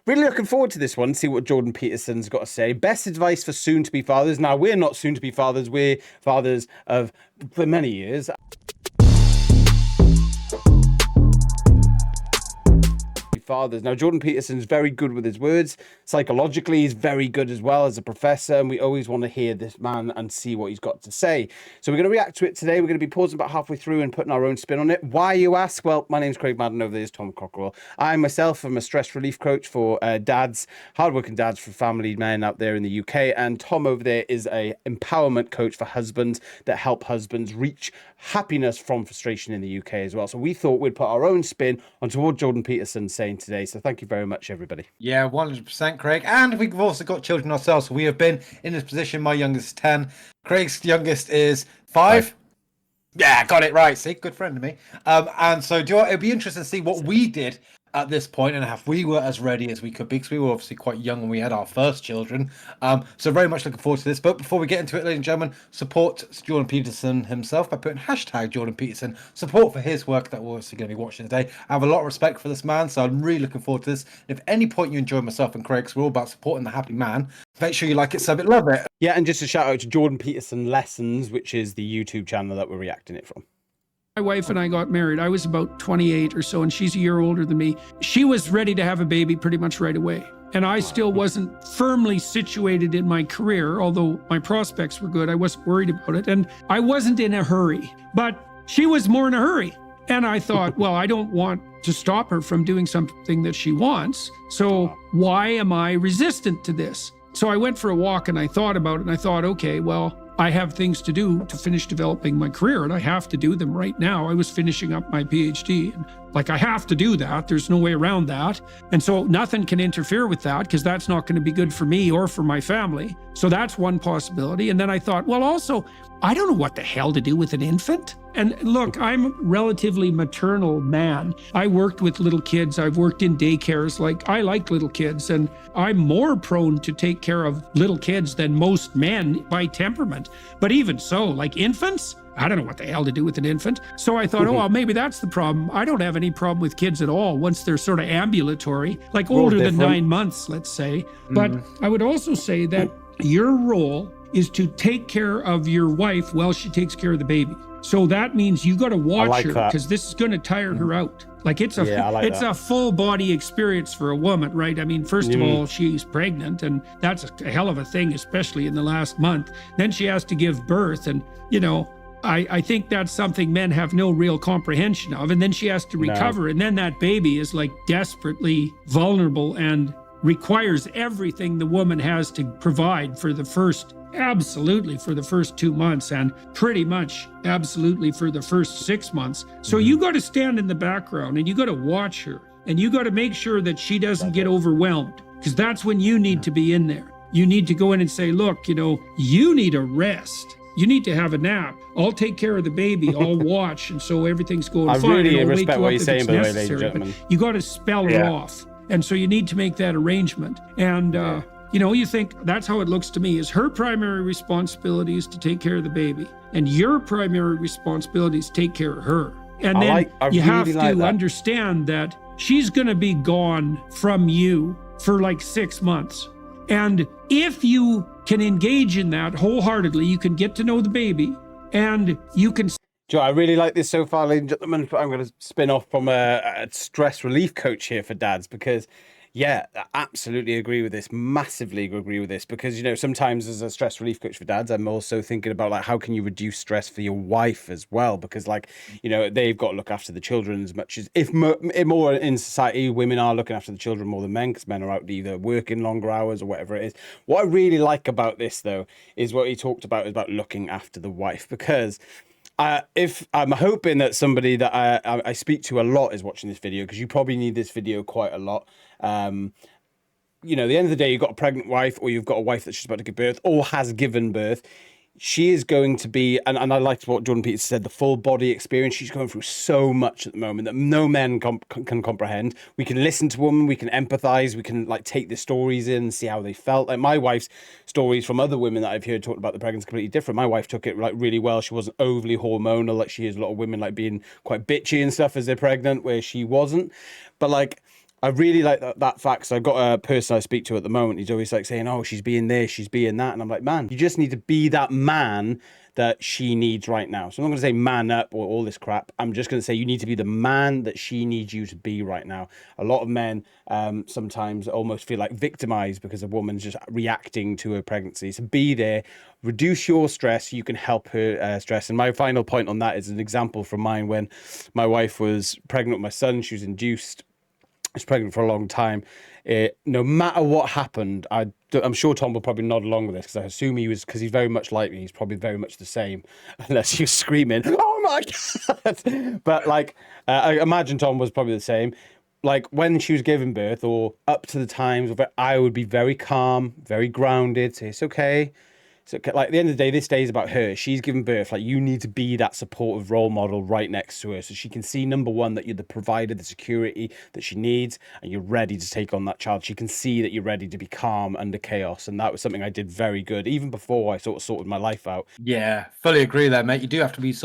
Really looking forward to this one, see what Jordan Peterson's got to say. Best advice for soon-to-be fathers. Now, we're not soon-to-be fathers. We're fathers of for many years. Fathers. Now, Jordan Peterson's very good with his words. Psychologically, he's very good as well as a professor, and we always want to hear this man and see what he's got to say. So we're going to react to it today. We're going to be pausing about halfway through and putting our own spin on it. Why, you ask? Well, my name's Craig Madden. Over there is Tom Cockerell. I myself am a stress relief coach for dads, hardworking dads for family men out there in the UK, and Tom over there is a empowerment coach for husbands that help husbands reach happiness from frustration in the UK as well. So we thought we'd put our own spin onto what Jordan Peterson's saying today. So thank you very much, everybody. Yeah, 100%, Craig. And we've also got children ourselves. So we have been in this position. My youngest is 10. Craig's youngest is 5. Yeah, got it right. See, good friend of me. And so it'd be interesting to see what we did at this point and if we were as ready as we could be, because we were obviously quite young when we had our first children. So very much looking forward to this. But before we get into it, ladies and gentlemen, support Jordan Peterson himself by putting hashtag Jordan Peterson support for his work that we're obviously going to be watching today. I have a lot of respect for this man, so I'm really looking forward to this. If at any point you enjoy myself and Craig, 'cause we're all about supporting the happy man, make sure you like it, sub it, love it. Yeah, and just a shout out to Jordan Peterson Lessons, which is the YouTube channel that we're reacting it from. My wife and I got married. I was about 28 or so, and she's a year older than me. She was ready to have a baby pretty much right away. And I still wasn't firmly situated in my career, although my prospects were good. I wasn't worried about it. And I wasn't in a hurry, but she was more in a hurry. And I thought, well, I don't want to stop her from doing something that she wants. So why am I resistant to this? So I went for a walk and I thought about it, and I thought, okay, well, I have things to do to finish developing my career, and I have to do them right now. I was finishing up my PhD, and I have to do that. There's no way around that. And so nothing can interfere with that, because that's not going to be good for me or for my family. So that's one possibility. And then I thought, well, also, I don't know what the hell to do with an infant. And look, I'm a relatively maternal man. I worked with little kids. I've worked in daycares. I like little kids, and I'm more prone to take care of little kids than most men by temperament. But even so, infants, I don't know what the hell to do with an infant. So I thought, oh, well, maybe that's the problem. I don't have any problem with kids at all once they're sort of ambulatory, older than 9 months, let's say. But I would also say that your role is to take care of your wife while she takes care of the baby. So that means you got to watch her, because this is going to tire her out. It's a full body experience for a woman, right? I mean, first of all, she's pregnant, and that's a hell of a thing, especially in the last month. Then she has to give birth, and I think that's something men have no real comprehension of. And then she has to recover, and then that baby is desperately vulnerable and requires everything the woman has to provide for the first 2 months, and pretty much absolutely for the first 6 months. So you got to stand in the background, and you got to watch her, and you got to make sure that she doesn't get overwhelmed, because that's when you need to be in there. You need to go in and say, look, you need a rest. You need to have a nap. I'll take care of the baby. I'll watch, and so everything's going fine. I really and I'll respect wake you what up you're if saying, it's by the way, ladies and necessary. gentlemen. But you got to spell it off. And so you need to make that arrangement. And, you think that's how it looks to me, is her primary responsibility is to take care of the baby, and your primary responsibility is to take care of her. And then you have to understand that she's going to be gone from you for 6 months. And if you can engage in that wholeheartedly, you can get to know the baby, and you can... Joe, I really like this so far, ladies and gentlemen. I'm going to spin off from a stress relief coach here for dads, because yeah, I absolutely agree with this. Massively agree with this, because, sometimes as a stress relief coach for dads, I'm also thinking about how can you reduce stress for your wife as well? Because they've got to look after the children as much as, if more in society, women are looking after the children more than men, because men are out either working longer hours or whatever it is. What I really like about this, though, is what he talked about, is about looking after the wife, because if I'm hoping that somebody that I speak to a lot is watching this video, because you probably need this video quite a lot. At the end of the day, you've got a pregnant wife, or you've got a wife that's just about to give birth or has given birth. She is going to be, and I liked what Jordan Peterson said, the full body experience. She's going through so much at the moment that no men can comprehend. We can listen to women, we can empathize, we can take the stories in and see how they felt. My wife's stories from other women that I've heard talking about the pregnancy completely different. My wife took it really well. She wasn't overly hormonal, like she is a lot of women being quite bitchy and stuff as they're pregnant, where she wasn't. But I really like that fact, because I've got a person I speak to at the moment. He's always like saying, oh, she's being this, she's being that. And I'm like, man, you just need to be that man that she needs right now. So I'm not going to say man up or all this crap. I'm just going to say you need to be the man that she needs you to be right now. A lot of men sometimes almost feel like victimized because a woman's just reacting to her pregnancy. So be there, reduce your stress. You can help her stress. And my final point on that is an example from mine when my wife was pregnant with my son. She was induced. I was pregnant for a long time. No matter what happened, I'm sure Tom will probably nod along with this, because I assume he was, because he's very much like me. He's probably very much the same, unless he was screaming, "Oh my God!" But like, I imagine Tom was probably the same. Like when she was giving birth, or up to the times of it, I would be very calm, very grounded. Say it's okay. So, like, at the end of the day, this day is about her. She's giving birth. Like, you need to be that supportive role model right next to her, so she can see, number one, that you're the provider, the security that she needs, and you're ready to take on that child. She can see that you're ready to be calm under chaos, and that was something I did very good, even before I sort of sorted my life out. Yeah, fully agree there, mate. You do have to be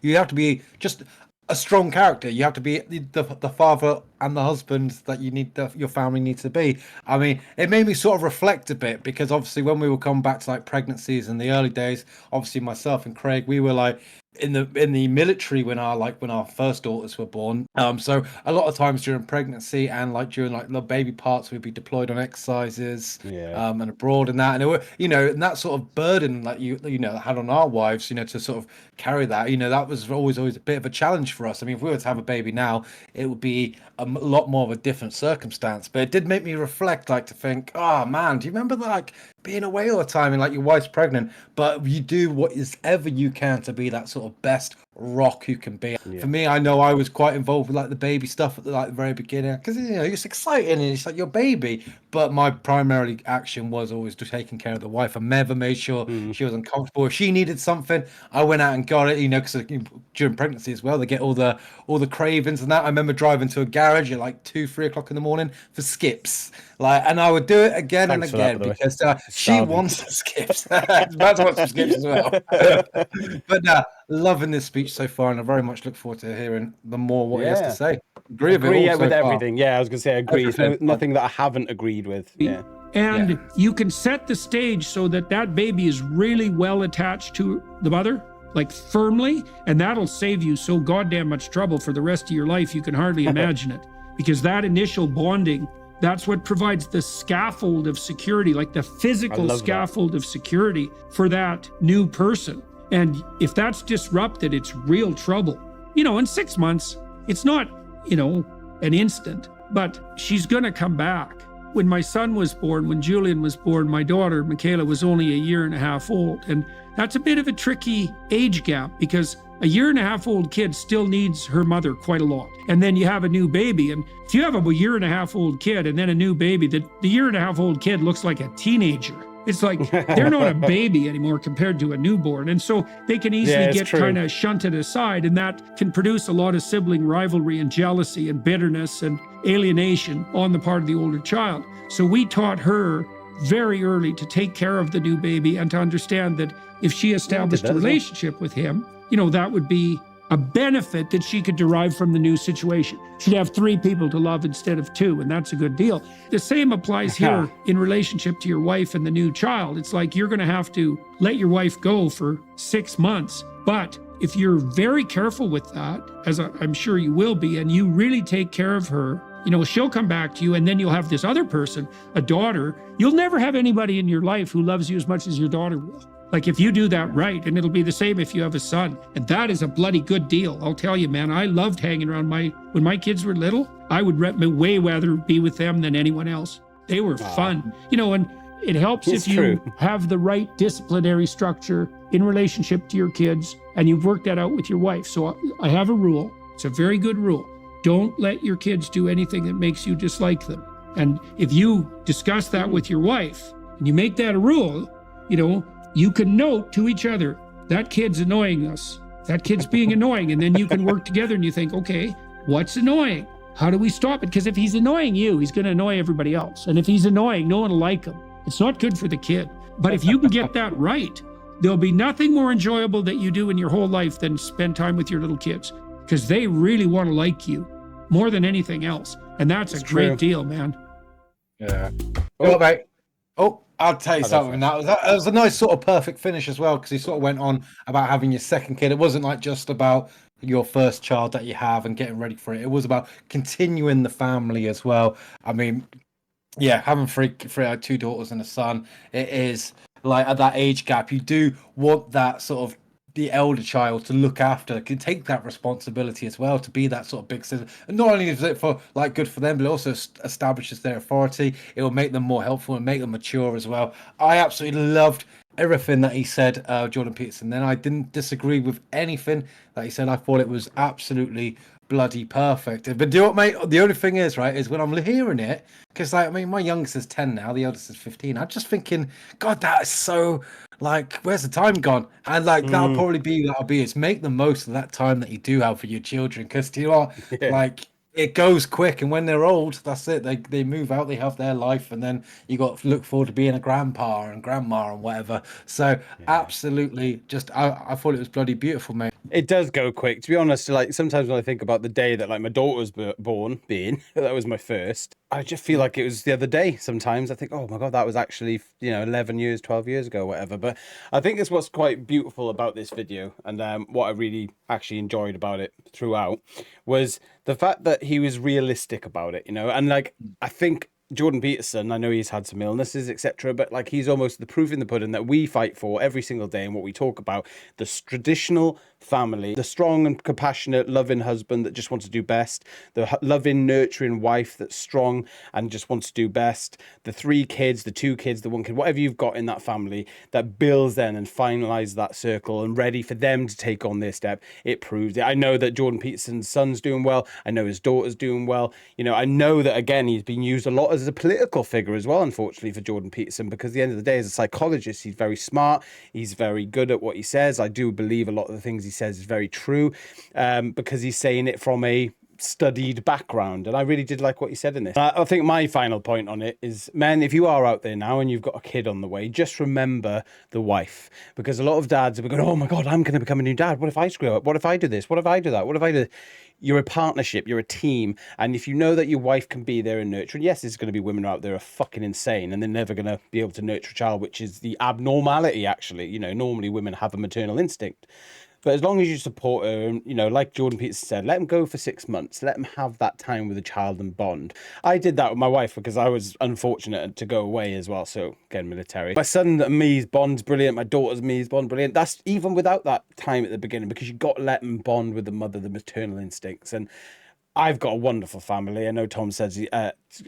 you have to be just a strong character. You have to be the father and the husband that you need, your family needs to be. I mean, it made me sort of reflect a bit, because obviously when we were coming back to like pregnancies in the early days, obviously myself and Craig, we were like in the military when our first daughters were born. So a lot of times during pregnancy and like during like the baby parts, we'd be deployed on exercises, and abroad and that, and it were, and that sort of burden like you had on our wives, to sort of carry that. That was always a bit of a challenge for us. I mean, if we were to have a baby now, it would be a lot more of a different circumstance. But it did make me reflect, like to think, oh man, do you remember like being away all the time and like your wife's pregnant, but you do what is ever you can to be that sort of best rock you can be. For me, I know I was quite involved with like the baby stuff at the very beginning, because it's exciting and it's like your baby, but my primary action was always just taking care of the wife. I never made sure she was uncomfortable. If she needed something, I went out and got it, because during pregnancy as well, they get all the cravings and that. I remember driving to a garage at like 2-3 o'clock in the morning for skips, and I would do it again and again, because she wants the skips. That's what some skips as well. But loving this speech so far, and I very much look forward to hearing what he has to say. Agree with everything. Yeah, I was gonna say I agree. There's nothing that I haven't agreed with. Yeah. And you can set the stage so that baby is really well attached to the mother, like firmly, and that'll save you so goddamn much trouble for the rest of your life. You can hardly imagine it, because that initial bonding, that's what provides the scaffold of security, like the physical scaffold of security for that new person. And if that's disrupted, it's real trouble. In 6 months, it's not, an instant, but she's going to come back. When my son was born, when Julian was born, my daughter, Michaela, was only 1.5 years old. And that's a bit of a tricky age gap, because a 1.5 year old kid still needs her mother quite a lot. And then you have a new baby. And if you have a 1.5 year old kid and then a new baby, the 1.5 year old kid looks like a teenager. It's like they're not a baby anymore compared to a newborn. And so they can easily get kind of shunted aside. And that can produce a lot of sibling rivalry and jealousy and bitterness and alienation on the part of the older child. So we taught her very early to take care of the new baby and to understand that if she established a relationship with him, that would be a benefit that she could derive from the new situation. She'd have 3 people to love instead of 2, and that's a good deal. The same applies here in relationship to your wife and the new child. It's like you're going to have to let your wife go for 6 months. But if you're very careful with that, as I'm sure you will be, and you really take care of her, she'll come back to you, and then you'll have this other person, a daughter. You'll never have anybody in your life who loves you as much as your daughter will. Like if you do that right, and it'll be the same if you have a son. And that is a bloody good deal. I'll tell you, man, I loved hanging around when my kids were little. I would way rather be with them than anyone else. They were fun, and it helps if you have the right disciplinary structure in relationship to your kids, and you've worked that out with your wife. So I have a rule. It's a very good rule. Don't let your kids do anything that makes you dislike them. And if you discuss that with your wife and you make that a rule, you can note to each other, that kid's annoying us. That kid's being annoying. And then you can work together and you think, okay, what's annoying? How do we stop it? Because if he's annoying you, he's going to annoy everybody else. And if he's annoying, no one will like him. It's not good for the kid. But if you can get that right, there'll be nothing more enjoyable that you do in your whole life than spend time with your little kids, because they really want to like you more than anything else. And that's a great deal, man. Yeah. Oh, mate. Oh, I'll tell you something. first. That was a nice sort of perfect finish as well, because he sort of went on about having your second kid. It wasn't like just about your first child that you have and getting ready for it. It was about continuing the family as well. I mean, yeah, having two daughters and a son, it is like at that age gap, you do want that sort of the elder child to look after, can take that responsibility as well, to be that sort of big citizen. And not only is it for like good for them, but it also establishes their authority. It will make them more helpful and make them mature as well. I absolutely loved everything that he said, Jordan Peterson. Then I didn't disagree with anything that he said. I thought it was absolutely bloody perfect. But do you know what, mate? The only thing is, right, is when I'm hearing it, because like, I mean, my youngest is 10 now, the eldest is 15. I'm just thinking, God, that is so like, where's the time gone? And like, that'll be it's make the most of that time that you do have for your children, because you know what, like, it goes quick, and when they're old, that's it. They move out, they have their life, and then you got to look forward to being a grandpa and grandma and whatever. So absolutely, just I thought it was bloody beautiful, mate. It does go quick, to be honest. Like sometimes when I think about the day that like my daughter was born, being that was my first, I just feel like it was the other day. Sometimes I think, oh my God, that was actually 11 years, 12 years ago, whatever. But I think it's what's quite beautiful about this video, and what I really actually enjoyed about it throughout was the fact that he was realistic about it, and like I think Jordan Peterson, I know he's had some illnesses, etc., but like he's almost the proof in the pudding that we fight for every single day, and what we talk about, the traditional family, the strong and compassionate, loving husband that just wants to do best, the loving, nurturing wife that's strong and just wants to do best, the 3 kids, the 2 kids, the 1 kid, whatever you've got in that family that builds then and finalizes that circle and ready for them to take on their step. It proved it. I know that Jordan Peterson's son's doing well. I know his daughter's doing well. I know that, again, he's been used a lot as a political figure as well, unfortunately, for Jordan Peterson, because at the end of the day, as a psychologist, he's very smart. He's very good at what he says. I do believe a lot of the things he says is very true, because he's saying it from a studied background, and I really did like what he said in this. I think my final point on it is, men, if you are out there now and you've got a kid on the way, just remember the wife, because a lot of dads are going, oh my God, I'm going to become a new dad. What if I screw up? What if I do this? What if I do that? What if I do? You're a partnership, you're a team, and if you know that your wife can be there and nurture, and yes, there's going to be women out there who are fucking insane and they're never going to be able to nurture a child, which is the abnormality, actually. Normally women have a maternal instinct. But as long as you support her, and, like Jordan Peterson said, let him go for 6 months. Let him have that time with the child and bond. I did that with my wife because I was unfortunate to go away as well. So, again, military. My son and me's bond's brilliant. My daughter's me's bond brilliant. That's even without that time at the beginning, because you got to let them bond with the mother, the maternal instincts. And I've got a wonderful family. I know Tom says he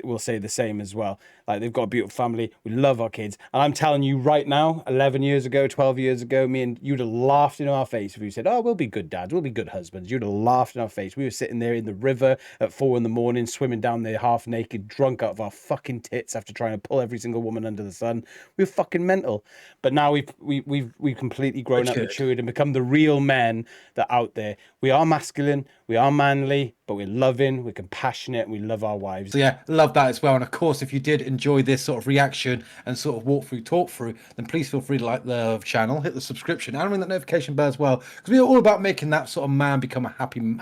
will say the same as well. Like, they've got a beautiful family. We love our kids. And I'm telling you right now, 11 years ago, 12 years ago, me and you'd have laughed in our face if you said, oh, we'll be good dads, we'll be good husbands. You'd have laughed in our face. We were sitting there in the river at 4 a.m, swimming down there half naked, drunk out of our fucking tits after trying to pull every single woman under the sun. We were fucking mental. But now we've completely grown up, matured, and become the real men that are out there. We are masculine, we are manly, but we're loving, we're compassionate, and we love our wives. So yeah, love that as well. And of course, if you did enjoy this sort of reaction and sort of walk through, talk through, then please feel free to like the channel, hit the subscription, and ring that notification bell as well, because we're all about making that sort of man become a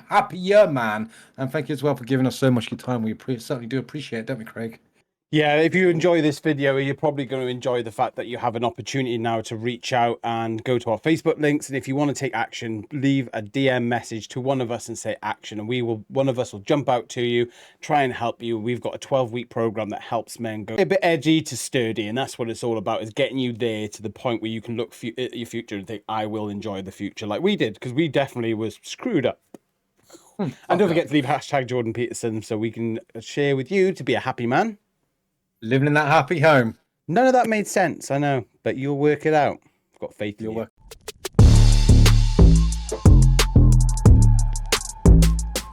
happier man. And thank you as well for giving us so much of your time. We certainly do appreciate it, don't we, Craig? Yeah, if you enjoy this video, you're probably going to enjoy the fact that you have an opportunity now to reach out and go to our Facebook links. And if you want to take action, leave a DM message to one of us and say action. And one of us will jump out to you, try and help you. We've got a 12-week program that helps men go a bit edgy to sturdy. And that's what it's all about, is getting you there to the point where you can look at your future and think, I will enjoy the future, like we did, because we definitely was screwed up. And don't forget to leave hashtag Jordan Peterson so we can share with you to be a happy man. Living in that happy home. None of that made sense, I know, but you'll work it out. I've got faith in you.